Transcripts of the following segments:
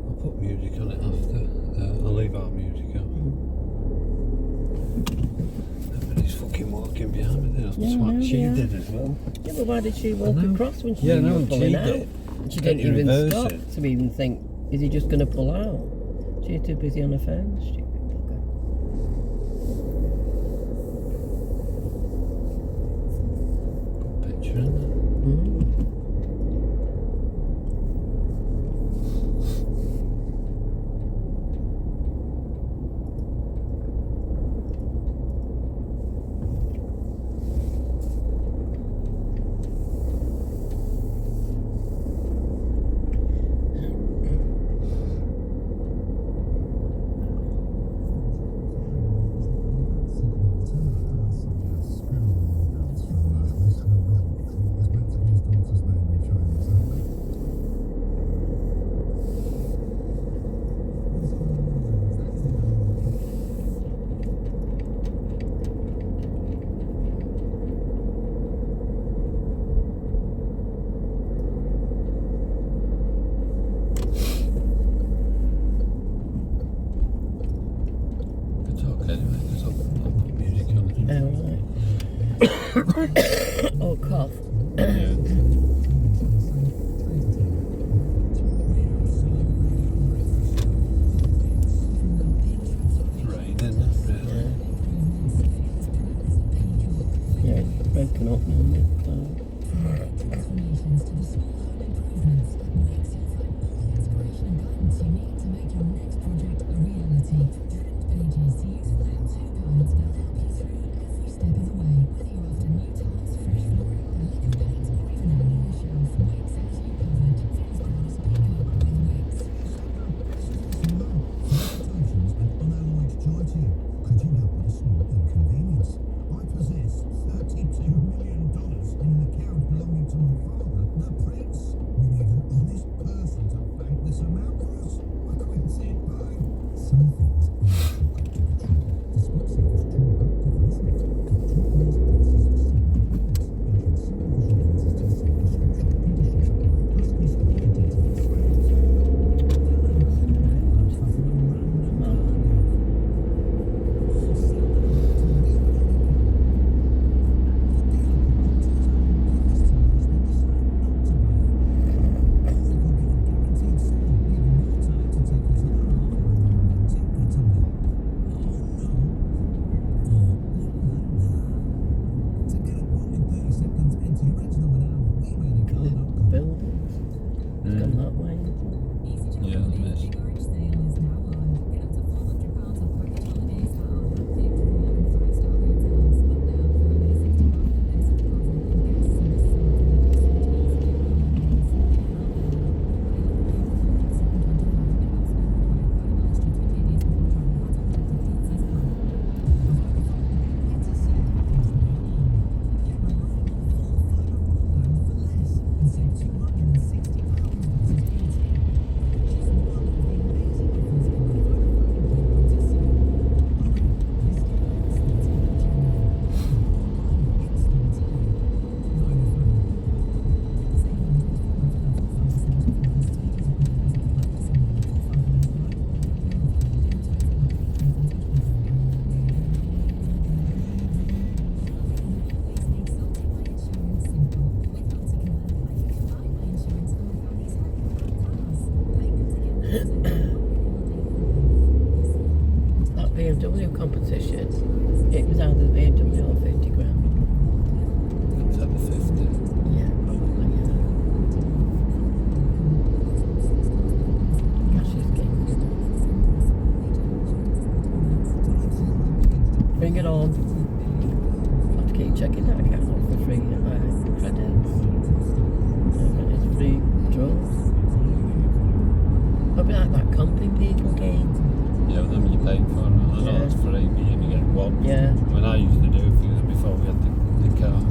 I'll put music on it after. I'll leave our music on. Everybody's fucking walking behind me there. That's what she did as well. Yeah, but why did she walk across when she Yeah, knew you no, were pulling she out? did. She didn't even reverse stop it. to even think, is he just going to pull out? She's too busy on her phone, stupid bugger. Good picture, isn't it? Oh, cough. Yeah. It's raining, Yeah, it's broken up now, isn't it? So. That BMW competition, it was either the BMW or 50 grand. It's at the 50. Yeah, probably, yeah. Cash is king. Bring it on. Have to keep checking that account out for free credits. It's free draws. Probably like that camping people game. Yeah, them you paid for. I know it's free, but you only get one. Yeah. I mean, I used to do a few before we had the car.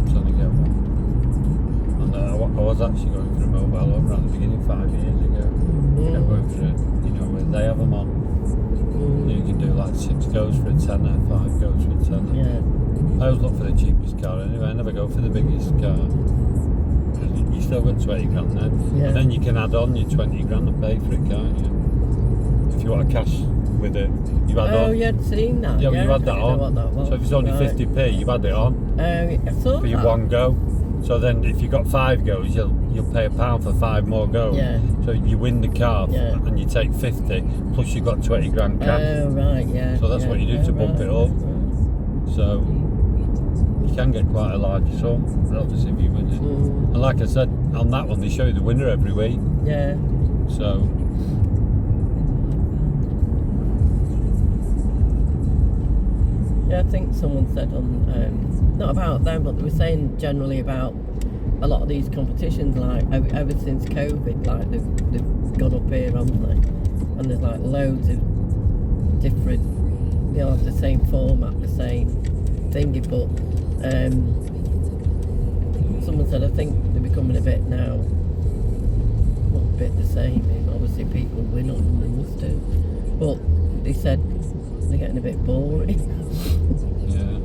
Trying to get one. And I was actually going for a mobile over at the beginning 5 years ago. Yeah, going for it, you know, where they have them on. You can do like 6 goes for a tenner, 5 goes for a tenner. Yeah. I always look for the cheapest car anyway. I never go for the biggest car. you still got 20 grand then. Yeah. And then you can add on your 20 grand and pay for it, can't you? If you want to cash with it, you add on. Oh, you'd seen that. Yeah, well, you I add that didn't know on. what that was. So if it's only Right. 50p, you add it on I saw for your that. one go. So then if you got 5 goes, you'll pay £1 for 5 more goes. Yeah. So you win the car Yeah. and you take 50 plus you got 20 grand cash. Oh, right, yeah. So that's yeah. what you do to bump it up. So you can get quite a large sum, obviously, if you win it. And like I said, on that one, they show you the winner every week. Yeah. So Yeah, I think someone said on, not about them, but they were saying generally about a lot of these competitions, like ever since COVID, like they've gone up here, haven't they? And there's like loads of different, they'll have the same format, the same thingy, but someone said I think they're becoming a bit now, well, a bit the same. I mean, obviously people win on them, they must do, but they said they're getting a bit boring. yeah.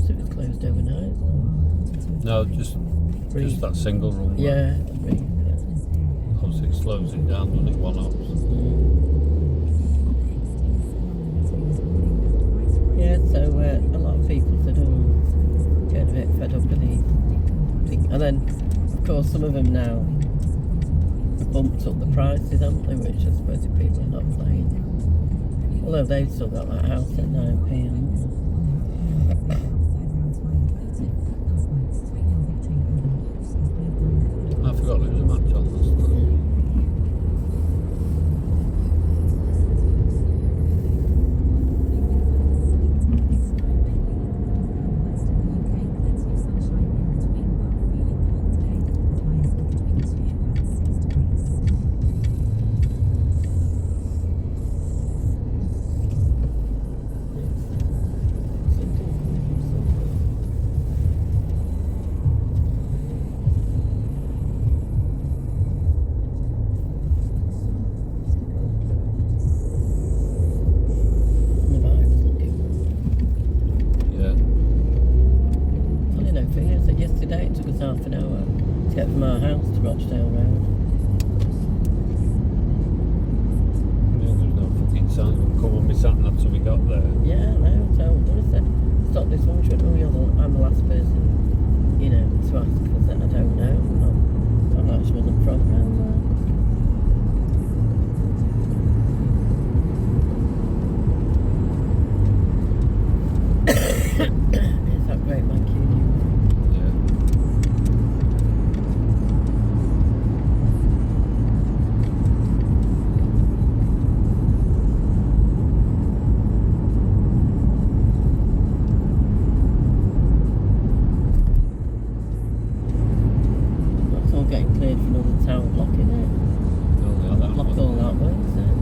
So it's closed overnight. No, just that single run. Yeah. Obviously it slows it down, doesn't it? One off. Yeah, so a lot of people said, oh, getting a bit fed up with the thing. And then, of course, some of them now have bumped up the prices, haven't they? Which I suppose if people are not playing. Although they've still got that house at 9p, haven't they? I forgot there was a match on last night. Yesterday it took us half an hour to get from our house to Rochdale Road. Yeah, there's no fucking sign. Come on, we sat and until we got there. Yeah, no, so I said, stop this one. She went, oh, I'm the last person, you know, to ask. I said, I don't know. I'm like, she wasn't from around there. It's that great Mancunian. Getting cleared from all the town block, isn't it? Oh, yeah, that Blocked one. all that way, isn't it?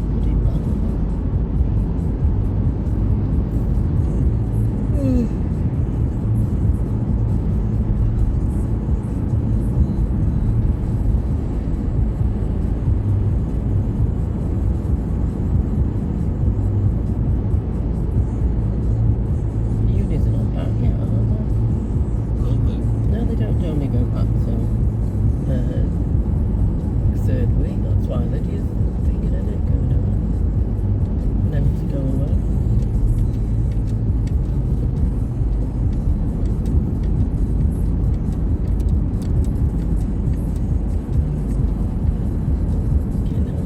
Bloody The unis are not back yet, are they? No, they don't normally go back till the third week. That's why they're just thinking of it going away. Never to go away. You know,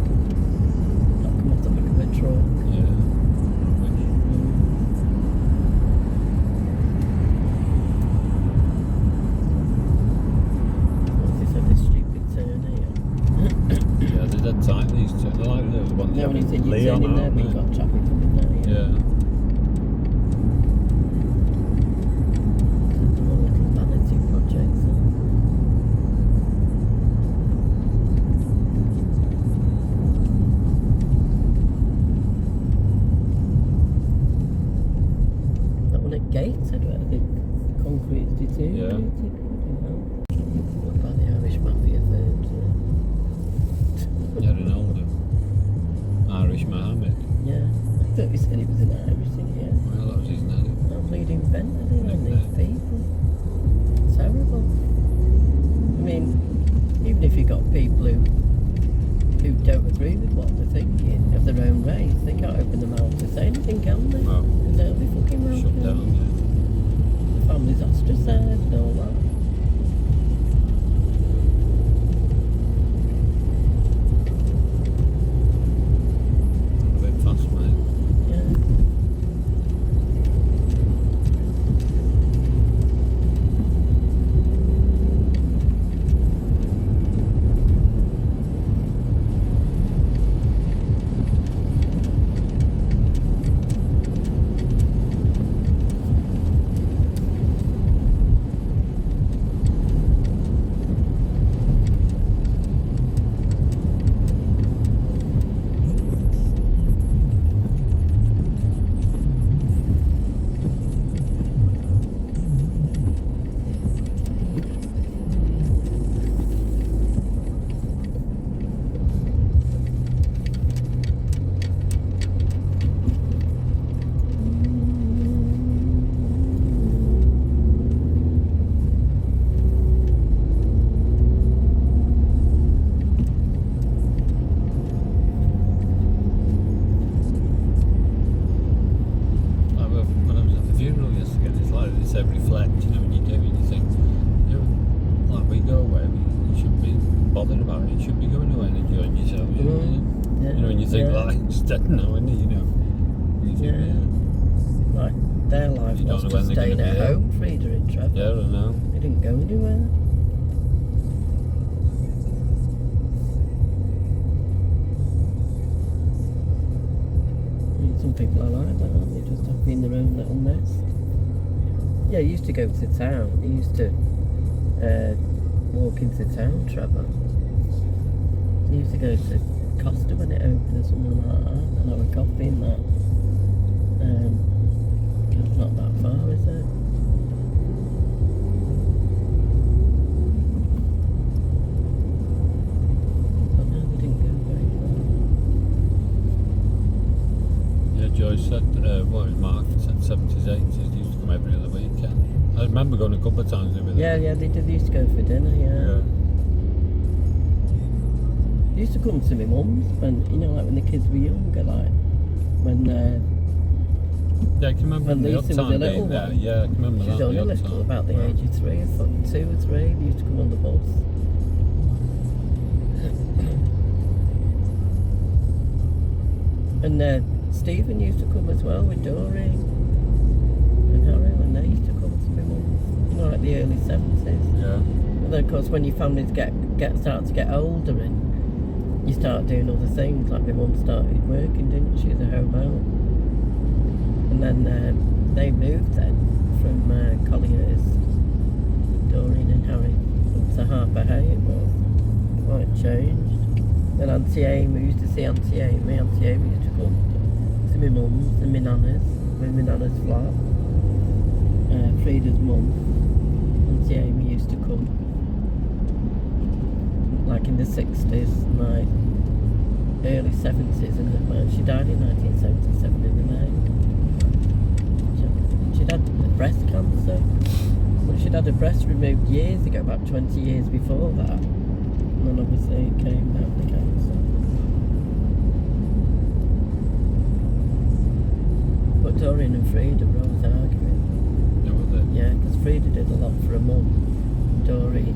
not come off the back of a truck. Dead tight, these two. They're like those ones. No, when you said you Leon turn in there, out, but you got traffic coming there. yeah. Little vanity projects. That one at Gateshead, where the concrete's deteriorated. Yeah. You know, by the Irish Mafia third. houses now. I'm bleeding venting on these people. Terrible. I mean, even if you've got people who don't agree with what they're thinking of their own race, they can't open their mouth to say anything, can they? No. Because they'll be fucking well. Shut down, yeah. The family's ostracised and all that. A bit fast, mate. Yeah. Reflect, you know, when you do it, you think, you know, like we go away, you shouldn't be bothered about it, you should be going away and enjoying yourself, you know, Yeah. you know, when you think like instead now, isn't it, you know, you think, Like their life You don't was know when just they're staying gonna at be here. home, Frida and Trevor. yeah, I know, They didn't go anywhere. Some people are like that, aren't they? Just happy in their own little mess. Yeah, you used to go to town. You used to walk into town, Trevor. You used to go to Costa when it opened or something like that, and have a coffee in that. It's not that far, is it? But no, we didn't go very far. yeah, Joyce said, what was Mark said, 70s, 80s, they used to come every other weekend. I remember going a couple of times with them. Yeah, they did. They used to go for dinner, Yeah. They used to come to my mum's when, you know, like when the kids were younger, like when Yeah, I can remember When the Lisa odd was a time little being there. one. Yeah, I can remember she's that. only the odd little, time. about the Wow. age of 3 or 2 or 3, they used to come on the bus. And Stephen used to come as well with Doreen and Harry, and they used to come to my mum's, you know, like the early 70s. Yeah. And then of course when your families start to get older and you start doing other things, like my mum started working, didn't she, as a home help. And then they moved then from Collier's, Doreen and Harry, up to Harper Hay. It was quite changed. Then Auntie Amy, we used to see Auntie Amy. Auntie Amy used to come to my mum's and my nana's, with my nana's flat. Frida's mum, Auntie Amy used to come, like in the 60s, like early 70s, and she died in 1977 in the May. She'd had breast cancer, but she'd had her breast removed years ago, about 20 years before that, and then obviously it came down the cancer. But Doreen and Frida were always arguing. Yeah, were they? Yeah, because Frida did a lot for her mum. Doreen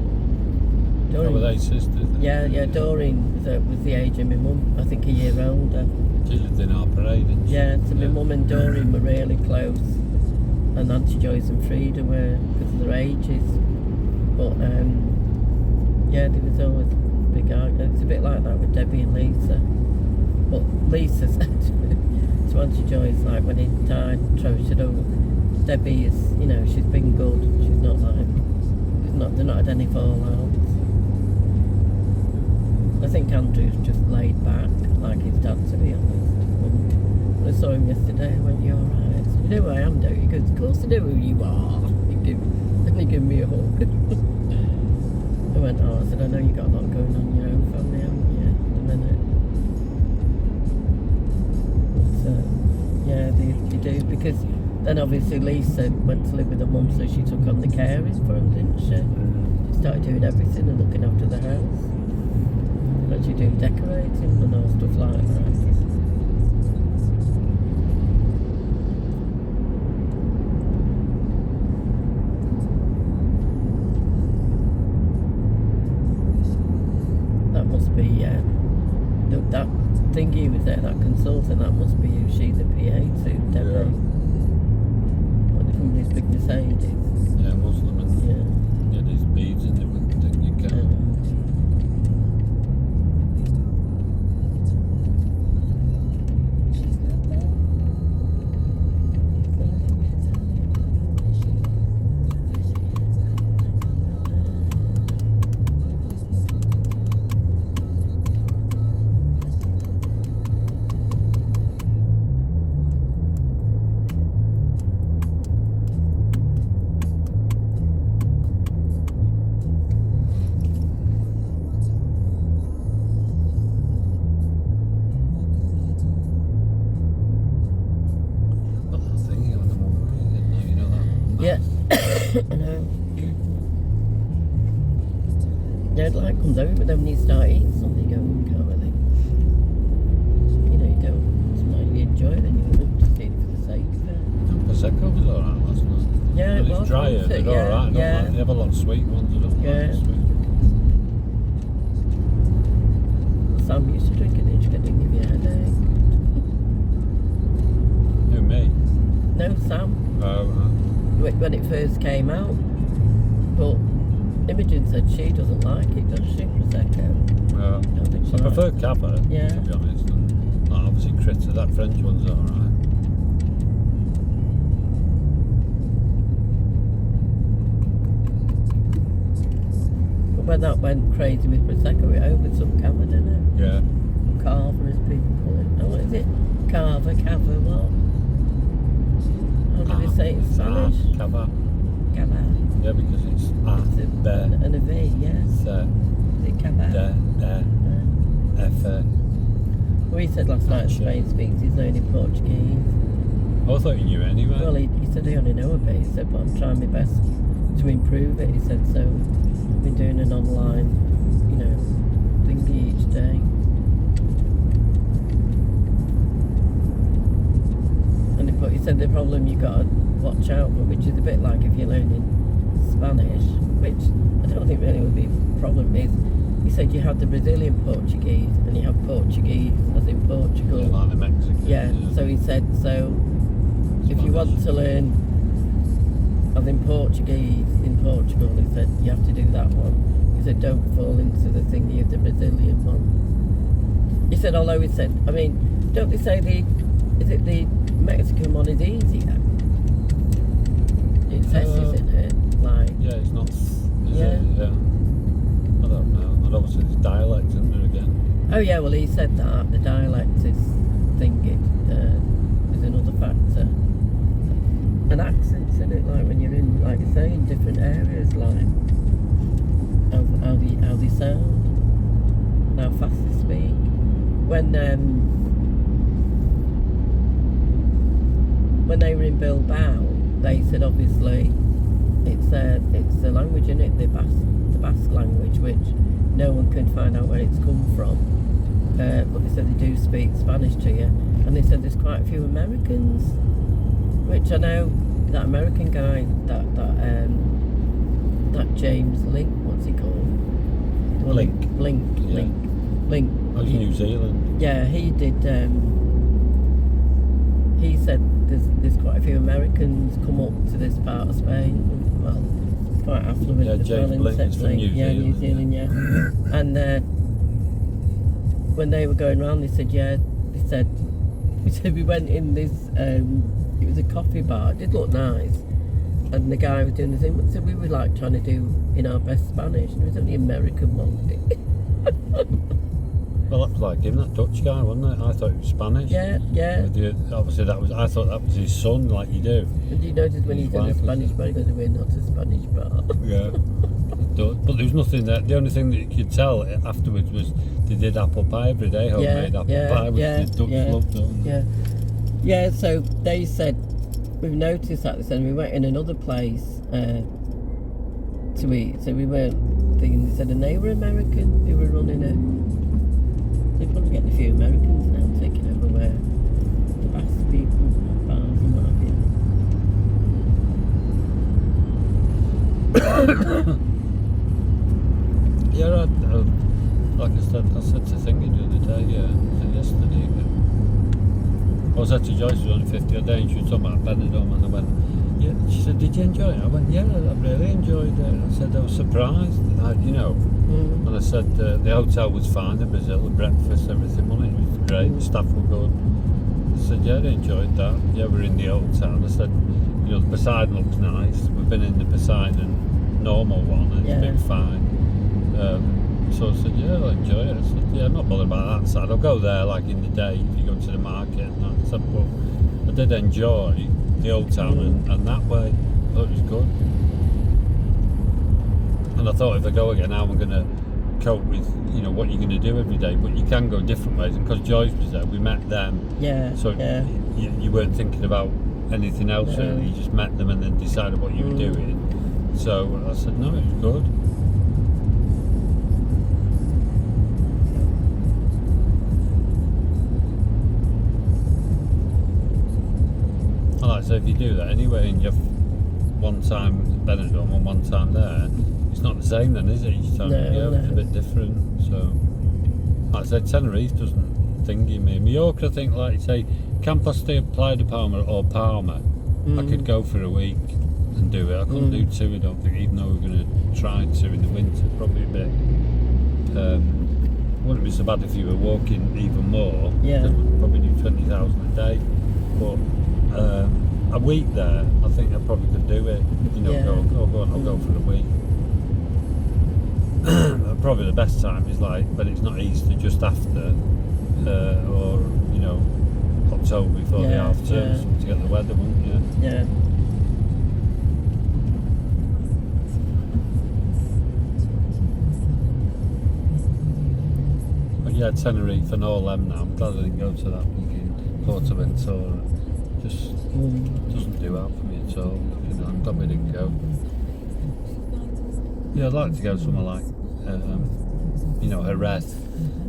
Oh, were they sisters then? yeah, Doreen was the age of my mum, I think a year older. She lived in Harper Hay, didn't she? Yeah, so my mum and Doreen were really close, and Auntie Joyce and Frida were, because of their ages. But yeah, there was always a big argument. It's a bit like that with Debbie and Lisa. But Lisa said to Auntie Joyce, like when he died, she said, "Oh, Debbie is, you know, she's been good. She's not like, they're not had any fallouts." I think Andrew's just laid back, like his dad, to be honest. When I saw him yesterday, I went, "You alright?" I said, "You know who I am, don't you?" He goes, "Of course I know who you are." And he gave me a hug. I went, "Oh," I said, "I know you got a lot going on in your own family, haven't you, at the minute?" But yeah, they do, because Then obviously Lisa went to live with her mum, so she took on the caring for him, didn't she? She started doing everything and looking after the house. Actually doing decorating and all stuff like that. That must be, that thingy was there, that consultant, that must be who she's a PA to, Deborah. Yeah. What the company's big Mercedes. Yeah, Muslim and yeah, these beads in it with the you can. Yeah, I know. Yeah, it like comes over, but then when you start eating something, you go, can't really. You know, you don't. It's not you enjoy it, then you wouldn't just eat it for the sake of it. Prosecco was alright last night. Yeah, Well, it was. it's drier, wasn't it? they're Yeah, alright. yeah. They have a lot of sweet ones, I don't like Yeah. the sweet. Sam used to drink it, and she didn't give you a headache. Who, me? No, Sam. Oh, right. When it first came out, but Imogen said she doesn't like it, does she? Prosecco. Yeah. I don't think she I prefer likes it. Cava, Yeah. to be honest. And like, obviously Critter, that French one's alright. But when that went crazy with Prosecco, it opened some Cava, didn't it? Yeah. Carver, as people call it. Oh, what is it? Carver, Cava, what? How do they say it in Spanish? Cava. Cava. Yeah, because it's It's a, Be, and a V, yes. Se, Is it Cava? De, F. Well, he said last night Spain speaks his own in Portuguese. I thought you knew anyway. Well, he said he only know a bit. He said, but I'm trying my best to improve it. He said, so I've been doing an online, thingy each day. But he said the problem you got to watch out for, which is a bit like if you're learning Spanish, which I don't think really would be a problem, is he said you have the Brazilian Portuguese and you have Portuguese as in Portugal. Yeah, like the Mexican. Yeah, so he said, so if you want to learn as in Portuguese in Portugal, he said you have to do that one. He said don't fall into the thingy of the Brazilian one. He said, although he said, I mean, don't they say the Mexican one is easier? It says, isn't it? Like, yeah, it's not. Yeah. It? Yeah. I don't know. And obviously there's dialects, isn't there, again? oh yeah, well he said that the dialect is thingy is another factor. And accents in it, like when you're in, like you say, in different areas, like how they sound, and how fast they speak. When they were in Bilbao, they said obviously it's the language in it, the Basque language, which no one can find out where it's come from. But they said they do speak Spanish to you, and they said there's quite a few Americans, which I know that American guy, that James Link, what's he called? Link. Link. Oh, it's New Zealand. Yeah, he did. He said there's quite a few Americans come up to this part of Spain. Well, it's quite affluent. Yeah, as James well, Blink is from New yeah, New Zealand, Zealand, yeah. And when they were going around, they said, we went in this. It was a coffee bar. It did look nice. And the guy was doing the thing, but said we were like trying to do in our best Spanish, and it was only American one. Well, that was like him, that Dutch guy, wasn't it? I thought it was Spanish. Yeah. Obviously, I thought that was his son, like you do. And you notice when he's in a Spanish bar, he goes, we're not a Spanish bar. Yeah. But there was nothing there. The only thing that you could tell afterwards was they did apple pie every day, homemade apple pie, which the Dutch loved, don't they? Yeah, so they said we've noticed that this, and we went in another place to eat, so we weren't thinking, they said, and they were American, they were running it. They're probably getting a few Americans now taking over where the Bass people, bars and what have you. Yeah, like I said to Thingy the other day, was it yesterday? I said to Joyce, it was only 50 a day, and she was talking about Benidorm, and I went, yeah, she said, did you enjoy it? I went, yeah, I really enjoyed it. I said, I was surprised, and I said, the hotel was fine in Brazil, the breakfast, everything on it was great, the staff were good. I said, yeah, I enjoyed that. Yeah, we're in the old town. I said, the Poseidon looks nice. We've been in the Poseidon normal one, and it's been fine. So I said, yeah, I'll enjoy it. I said, yeah, I'm not bothered about that side. I'll go there like in the day if you go to the market and that. I said, but I did enjoy the old town and that way. I thought it was good. And I thought if I go again, how am I going to cope with, what you're going to do every day? But you can go different ways. And because Joyce was there, we met them. Yeah. So you weren't thinking about anything else, really. You just met them and then decided what you were doing. So I said, no, it was good. So if you do that anyway and you have one time Benidorm and one time there, it's not the same then, is it? Each time it's a bit different. So like I said, Tenerife doesn't thingy me. Mallorca, I think, like you say, Campos de Playa de Palma or Palma, I could go for a week and do it. I couldn't do two, I don't think, even though we're going to try to in the winter, probably a bit. Wouldn't be so bad if you were walking even more. Yeah. We'd probably do 20,000 a day. But a week there, I think I probably could do it. I'll go for a week. Probably the best time is like when it's not Easter, just after, or October before the half term, to get the weather, wouldn't you? Yeah. But yeah, Tenerife and all them now. I'm glad I didn't go to that fucking Portaventura. Just doesn't do out for me at all. I'm glad we didn't go. Yeah, I'd like to go somewhere like, Jerez.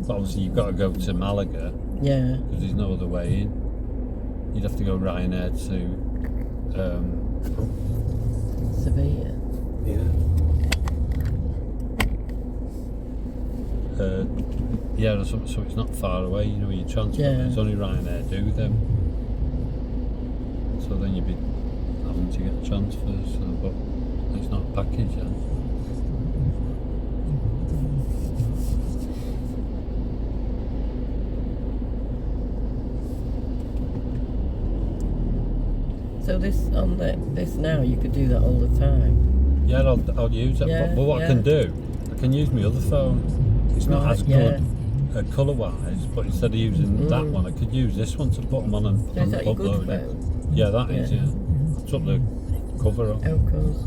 But obviously you've got to go to Malaga. Yeah. Because there's no other way in. You'd have to go Ryanair to Sevilla. Yeah. So it's not far away. Your transport. It's only Ryanair do them. So then you'd be having to get transfers, but it's not a package yet. So this now, you could do that all the time. Yeah, I'll use it. But what I can do, I can use my other phone. It's not as good colour-wise, but instead of using that one, I could use this one to put them on and upload it. Yeah, that is, I took the cover off. Of course,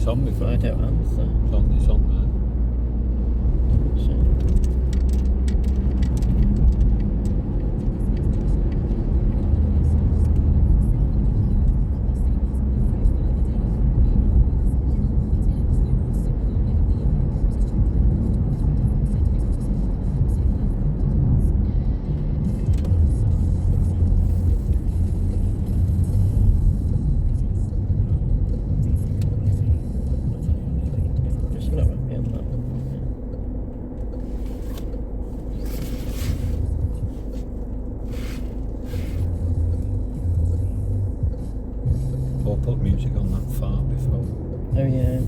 It's on before. I don't answer. It's on there. Just not happy on that one. Or put music on that far before. Oh yeah.